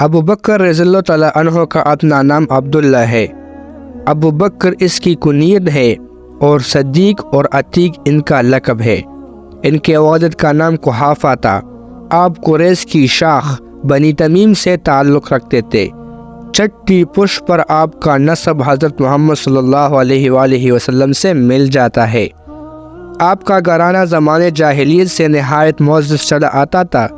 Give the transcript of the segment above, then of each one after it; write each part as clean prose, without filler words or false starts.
ابو بکر رضی اللہ تعالیٰ عنہ کا اپنا نام عبداللہ ہے۔ ابو بکر اس کی کنیت ہے اور صدیق اور عتیق ان کا لقب ہے۔ ان کے والد کا نام قحافہ تھا۔ آپ قریش کی شاخ بنی تمیم سے تعلق رکھتے تھے۔ چھٹی پشت پر آپ کا نسب حضرت محمد صلی اللہ علیہ وآلہ وسلم سے مل جاتا ہے۔ آپ کا گھرانہ زمانے جاہلیت سے نہایت معزز چلا آتا تھا۔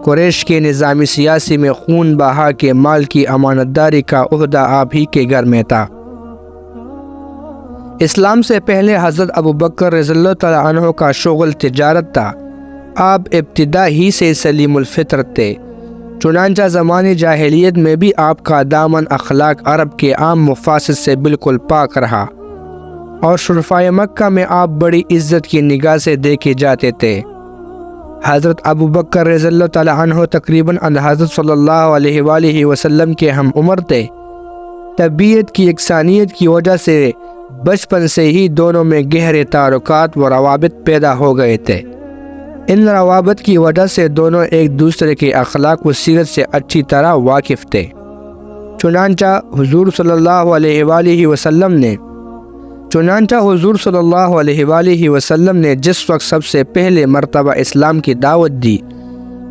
قریش کے نظام سیاسی میں خون بہا کے مال کی امانت داری کا عہدہ آپ ہی کے گھر میں تھا۔ اسلام سے پہلے حضرت ابو بکر رضی اللہ تعالیٰ عنہ کا شغل تجارت تھا۔ آپ ابتدا ہی سے سلیم الفطرت تھے، چنانچہ زمانے جاہلیت میں بھی آپ کا دامن اخلاق عرب کے عام مفاسد سے بالکل پاک رہا، اور شرفائے مکہ میں آپ بڑی عزت کی نگاہ سے دیکھے جاتے تھے۔ حضرت ابو بکر رضی اللہ تعالیٰ عنہ تقریباً حضرت صلی اللہ علیہ وآلہ وسلم کے ہم عمر تھے۔ طبیعت کی یکسانیت کی وجہ سے بچپن سے ہی دونوں میں گہرے تعلقات و روابط پیدا ہو گئے تھے۔ ان روابط کی وجہ سے دونوں ایک دوسرے کے اخلاق و سیرت سے اچھی طرح واقف تھے۔ چنانچہ حضور صلی اللہ علیہ وآلہ وسلم نے جس وقت سب سے پہلے مرتبہ اسلام کی دعوت دی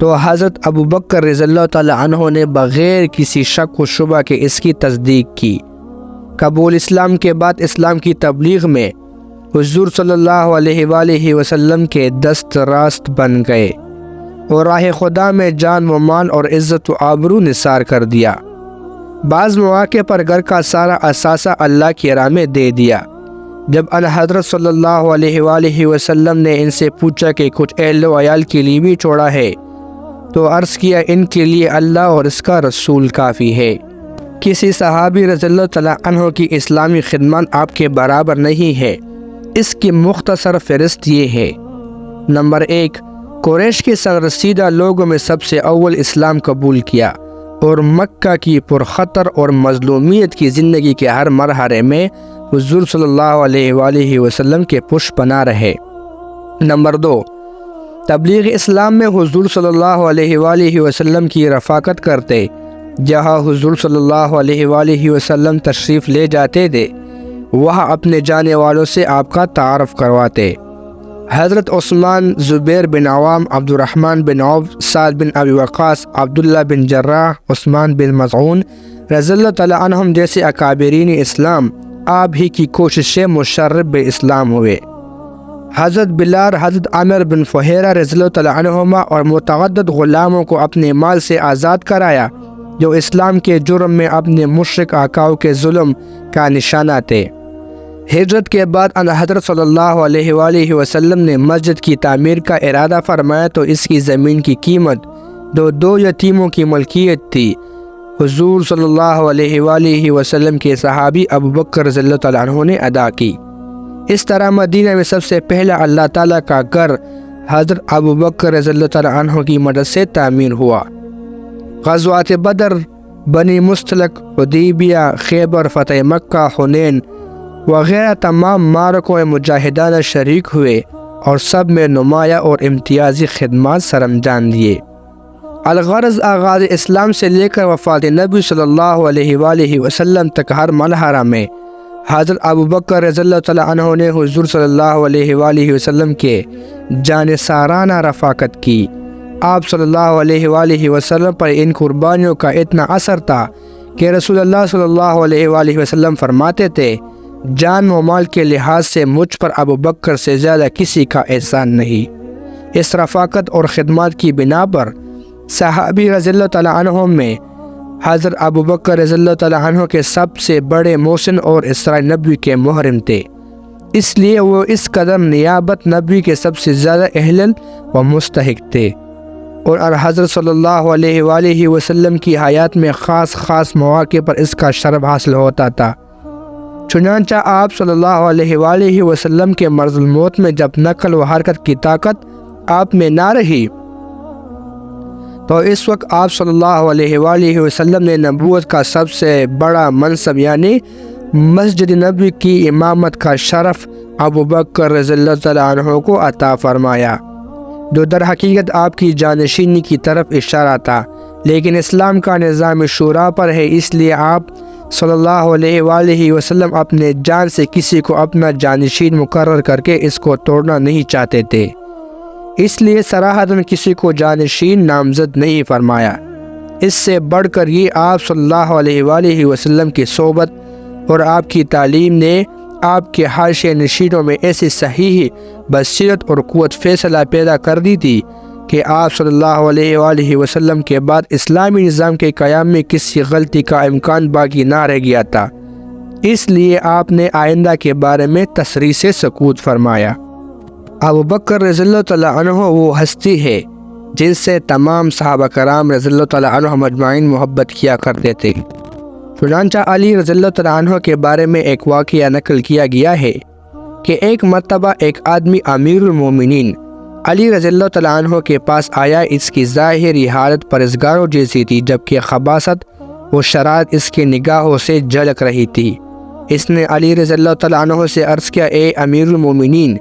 تو حضرت ابو بکر رضی اللہ تعالیٰ عنہ نے بغیر کسی شک و شبہ کے اس کی تصدیق کی۔ قبول اسلام کے بعد اسلام کی تبلیغ میں حضور صلی اللہ علیہ وآلہ وسلم کے دست راست بن گئے اور راہ خدا میں جان و مال اور عزت و آبرو نثار کر دیا۔ بعض مواقع پر گھر کا سارا اثاثہ اللہ کی راہ میں دے دیا۔ جب حضرت صلی اللہ علیہ وآلہ وسلم نے ان سے پوچھا کہ کچھ اہل و عیال کے لیے بھی چھوڑا ہے تو عرض کیا ان کے لیے اللہ اور اس کا رسول کافی ہے۔ کسی صحابی رضی اللہ تعالیٰ عنہ کی اسلامی خدمات آپ کے برابر نہیں ہے۔ اس کی مختصر فہرست یہ ہے: نمبر 1، قریش کے سررسیدہ لوگوں میں سب سے اول اسلام قبول کیا اور مکہ کی پرخطر اور مظلومیت کی زندگی کے ہر مرحلے میں حضور صلی اللہ علیہ وآلہ وسلم کے پشت پناہ رہے۔ نمبر 2، تبلیغ اسلام میں حضور صلی اللہ علیہ وآلہ وسلم کی رفاقت کرتے۔ جہاں حضور صلی اللہ علیہ وآلہ وسلم تشریف لے جاتے تھے وہاں اپنے جانے والوں سے آپ کا تعارف کرواتے۔ حضرت عثمان، زبیر بن عوام، عبد الرحمن بن عوف، سعد بن ابی وقاص، عبداللہ بن جراح، عثمان بن مظعون رضی اللہ تعالیٰ عنہم جیسے اکابرین اسلام آپ ہی کی کوشش سے مشرف اسلام ہوئے۔ حضرت بلال، حضرت عامر بن فہیرہ رضی اللہ تعالیٰ عنہما اور متعدد غلاموں کو اپنے مال سے آزاد کرایا جو اسلام کے جرم میں اپنے مشرک آقاؤں کے ظلم کا نشانہ تھے۔ ہجرت کے بعد حضرت صلی اللہ علیہ وآلہ وسلم نے مسجد کی تعمیر کا ارادہ فرمایا تو اس کی زمین کی قیمت دو یتیموں کی ملکیت تھی۔ حضور صلی اللہ علیہ وآلہ وسلم کے صحابی ابو بکر رضی اللہ تعالیٰ عنہ نے ادا کی۔ اس طرح مدینہ میں سب سے پہلا اللہ تعالیٰ کا گھر حضرت ابو بکر رضی اللہ تعالیٰ عنہ کی مدد سے تعمیر ہوا۔ غزوات بدر، بنی مستلق، حدیبیہ، خیبر، فتح مکہ، حنین وغیرہ تمام معرکوں مجاہدانہ شریک ہوئے اور سب میں نمایاں اور امتیازی خدمات سرانجام دیے۔ الغرض آغاز اسلام سے لے کر وفات نبی صلی اللہ علیہ وآلہ وسلم تک ہر مرحلہ میں حضرت ابو بکر رضی اللہ تعالیٰ عنہ نے حضور صلی اللہ علیہ وآلہ وسلم کے جانثارانہ رفاقت کی۔ آپ صلی اللہ علیہ وآلہ وسلم پر ان قربانیوں کا اتنا اثر تھا کہ رسول اللہ صلی اللہ علیہ وآلہ وسلم فرماتے تھے، جان و مال کے لحاظ سے مجھ پر ابو بکر سے زیادہ کسی کا احسان نہیں۔ اس رفاقت اور خدمات کی بنا پر صحابی رضی اللہ تعالیٰ عنہ میں حضرت ابو بکر رضی اللہ تعالیٰ عنہ کے سب سے بڑے محسن اور اسرائیل نبوی کے محرم تھے، اس لیے وہ اس قدر نیابت نبی کے سب سے زیادہ اہل و مستحق تھے، اور حضرت صلی اللہ علیہ وآلہ وسلم کی حیات میں خاص مواقع پر اس کا شرف حاصل ہوتا تھا۔ چنانچہ آپ صلی اللہ علیہ وآلہ وسلم کے مرض الموت میں جب نقل و حرکت کی طاقت آپ میں نہ رہی تو اس وقت آپ صلی اللہ علیہ وآلہ وسلم نے نبوت کا سب سے بڑا منصب یعنی مسجد نبوی کی امامت کا شرف ابو بکر رضی اللہ تعالیٰ عنہ کو عطا فرمایا۔ جو در حقیقت آپ کی جانشینی کی طرف اشارہ تھا، لیکن اسلام کا نظام شورا پر ہے، اس لیے آپ صلی اللہ علیہ وآلہ وسلم اپنے جان سے کسی کو اپنا جانشین مقرر کر کے اس کو توڑنا نہیں چاہتے تھے، اس لیے صراحتاً کسی کو جانشین نامزد نہیں فرمایا۔ اس سے بڑھ کر یہ آپ صلی اللہ علیہ وآلہ وسلم کی صحبت اور آپ کی تعلیم نے آپ کے حاشیہ نشینوں میں ایسی صحیح بصیرت اور قوت فیصلہ پیدا کر دی تھی کہ آپ صلی اللہ علیہ وآلہ وسلم کے بعد اسلامی نظام کے قیام میں کسی غلطی کا امکان باقی نہ رہ گیا تھا، اس لیے آپ نے آئندہ کے بارے میں تصریح سے سکوت فرمایا۔ ابو بکر رضی اللہ تعالیٰ عنہ وہ ہستی ہے جن سے تمام صحابہ کرام رضی اللہ تعالیٰ عنہ مجمعین محبت کیا کرتے تھے۔ چنانچہ علی رضی اللہ تعالیٰ عنہ کے بارے میں ایک واقعہ نقل کیا گیا ہے کہ ایک مرتبہ ایک آدمی امیر المومنین علی رضی اللہ تعالیٰ عنہ کے پاس آیا۔ اس کی ظاہری حالت پرہیزگاروں جیسی تھی، جبکہ خباثت و شرارت اس کی نگاہوں سے جھلک رہی تھی۔ اس نے علی رضی اللہ تعالیٰ عنہ سے عرض کیا، اے امیر المومنین،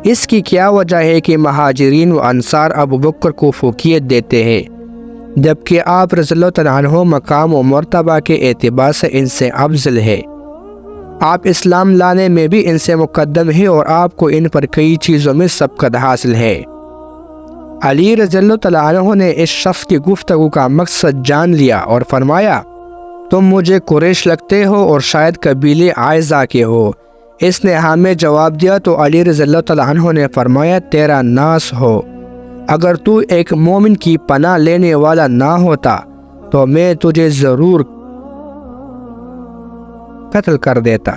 اس کی کیا وجہ ہے کہ مہاجرین و انصار ابو بکر کو فوقیت دیتے ہیں، جبکہ آپ رضی اللہ تعالیٰ عنہ مقام و مرتبہ کے اعتبار سے ان سے افضل ہے، آپ اسلام لانے میں بھی ان سے مقدم ہے اور آپ کو ان پر کئی چیزوں میں سبقت حاصل ہے۔ علی رضی اللہ تعالیٰ عنہ نے اس شخص کی گفتگو کا مقصد جان لیا اور فرمایا، تم مجھے قریش لگتے ہو اور شاید قبیلے عائزہ کے ہو۔ اس نے ہمیں جواب دیا تو علی رضی اللہ تعالیٰ عنہ نے فرمایا، تیرا ناس ہو، اگر تو ایک مومن کی پناہ لینے والا نہ ہوتا تو میں تجھے ضرور قتل کر دیتا۔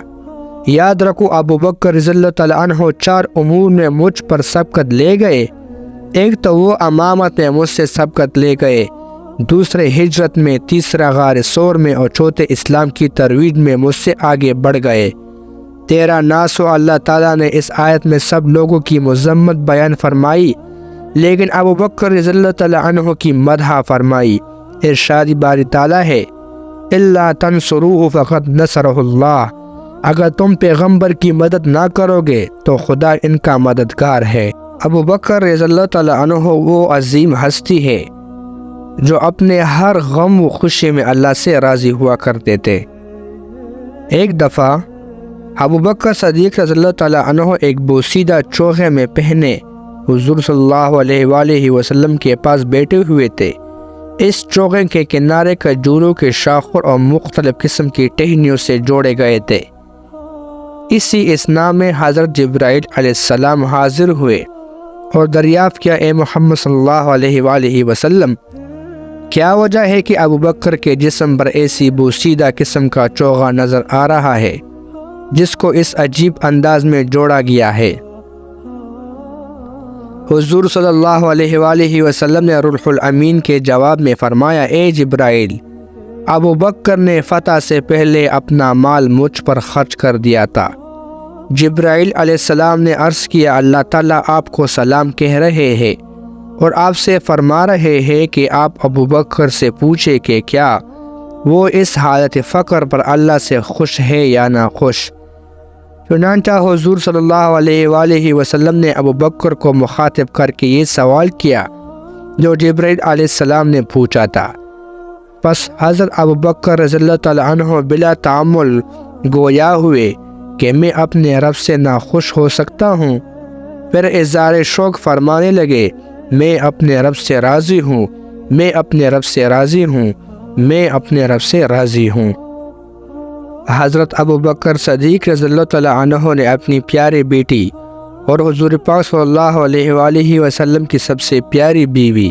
یاد رکھو ابو بکر رضی اللہ تعالیٰ عنہ 4 امور میں مجھ پر سبقت لے گئے، ایک تو وہ امامت میں مجھ سے سبقت لے گئے، دوسرے ہجرت میں، تیسرا غار ثور میں، اور چوتھے اسلام کی ترویج میں مجھ سے آگے بڑھ گئے۔ تیرا ناس و اللہ تعالیٰ نے اس آیت میں سب لوگوں کی مذمت بیان فرمائی، لیکن ابو بکر رضی اللہ تعالیٰ عنہ کی مدح فرمائی۔ ارشاد باری تعالیٰ ہے، الا تنصروہ فقد نصرہ اللہ، اگر تم پیغمبر کی مدد نہ کرو گے تو خدا ان کا مددگار ہے۔ ابو بکر رضی اللہ تعالیٰ عنہ وہ عظیم ہستی ہے جو اپنے ہر غم و خوشی میں اللہ سے راضی ہوا کرتے تھے۔ ایک دفعہ ابو بکر صدیق رضی اللہ تعالیٰ عنہ ایک بوسیدہ چوغے میں پہنے حضور صلی اللہ علیہ وآلہ وسلم کے پاس بیٹھے ہوئے تھے۔ اس چوغے کے کنارے کھجوروں کے شاخوں اور مختلف قسم کی ٹہنیوں سے جوڑے گئے تھے۔ اسی اثناء میں حضرت جبرائیل علیہ السلام حاضر ہوئے اور دریافت کیا، اے محمد صلی اللہ علیہ وآلہ وسلم، کیا وجہ ہے کہ ابو بکر کے جسم پر ایسی بوسیدہ قسم کا چوغا نظر آ رہا ہے جس کو اس عجیب انداز میں جوڑا گیا ہے؟ حضور صلی اللہ علیہ وآلہ وسلم نے روح الامین کے جواب میں فرمایا، اے جبرائیل، ابو بکر نے فتح سے پہلے اپنا مال مجھ پر خرچ کر دیا تھا۔ جبرائیل علیہ السلام نے عرض کیا، اللہ تعالیٰ آپ کو سلام کہہ رہے ہیں اور آپ سے فرما رہے ہیں کہ آپ ابو بکر سے پوچھیں کہ کیا وہ اس حالت فقر پر اللہ سے خوش ہے یا نہ خوش۔ چنانچہ حضور صلی اللہ علیہ وآلہ وسلم نے ابو بکر کو مخاطب کر کے یہ سوال کیا جو جبرائیل علیہ السلام نے پوچھا تھا۔ پس حضرت ابو بکر رضی اللہ تعالیٰ عنہ بلا تعامل گویا ہوئے کہ میں اپنے رب سے ناخوش ہو سکتا ہوں۔ پھر اظہار شوق فرمانے لگے، میں اپنے رب سے راضی ہوں، میں اپنے رب سے راضی ہوں، میں اپنے رب سے راضی ہوں۔ حضرت ابو بکر صدیق رضی اللہ تعالیٰ عنہ نے اپنی پیاری بیٹی اور حضور پاک صلی اللہ علیہ وآلہ وسلم کی سب سے پیاری بیوی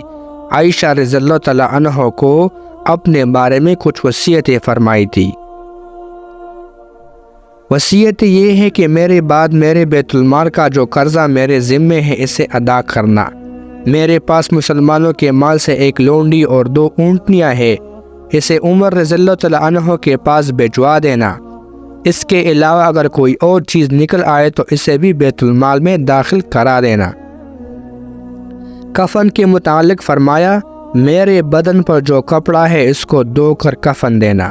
عائشہ رضی اللہ تعالیٰ عنہ کو اپنے بارے میں کچھ وصیتیں فرمائی تھی۔ وصیت یہ ہے کہ میرے بعد میرے بیت المال کا جو قرضہ میرے ذمے ہے اسے ادا کرنا، میرے پاس مسلمانوں کے مال سے ایک لونڈی اور 2 اونٹنیاں ہیں، اسے عمر رضی اللہ تعالیٰ عنہ کے پاس بھجوا دینا۔ اس کے علاوہ اگر کوئی اور چیز نکل آئے تو اسے بھی بیت المال میں داخل کرا دینا۔ کفن کے متعلق فرمایا، میرے بدن پر جو کپڑا ہے اس کو دھو کر کفن دینا۔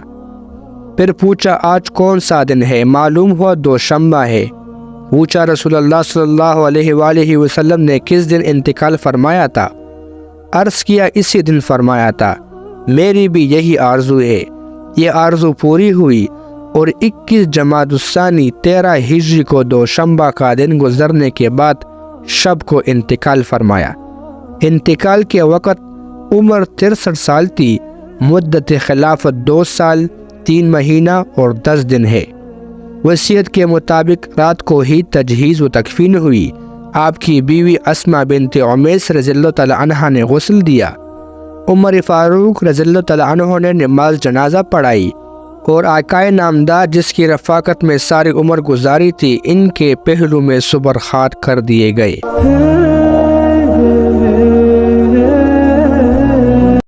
پھر پوچھا، آج کون سا دن ہے؟ معلوم ہوا 2 شنبہ ہے۔ پوچھا رسول اللہ صلی اللہ علیہ وآلہ وسلم نے کس دن انتقال فرمایا تھا؟ عرض کیا اسی دن فرمایا تھا۔ میری بھی یہی آرزو ہے۔ یہ آرزو پوری ہوئی اور 21 جمادی الثانی 13 ہجری کو دوشنبہ کا دن گزرنے کے بعد شب کو انتقال فرمایا۔ انتقال کے وقت عمر 63 سال تھی۔ مدت خلافت 2 سال 3 مہینہ اور 10 دن ہے۔ وصیت کے مطابق رات کو ہی تجہیز و تکفین ہوئی۔ آپ کی بیوی اسماء بنت عمیس رضی اللہ تعالی عنہ نے غسل دیا۔ عمر فاروق رضی اللہ تعالی عنہ نے نماز جنازہ پڑھائی اور آقائے نامدار جس کی رفاقت میں ساری عمر گزاری تھی، ان کے پہلو میں صبر خات کر دیے گئے۔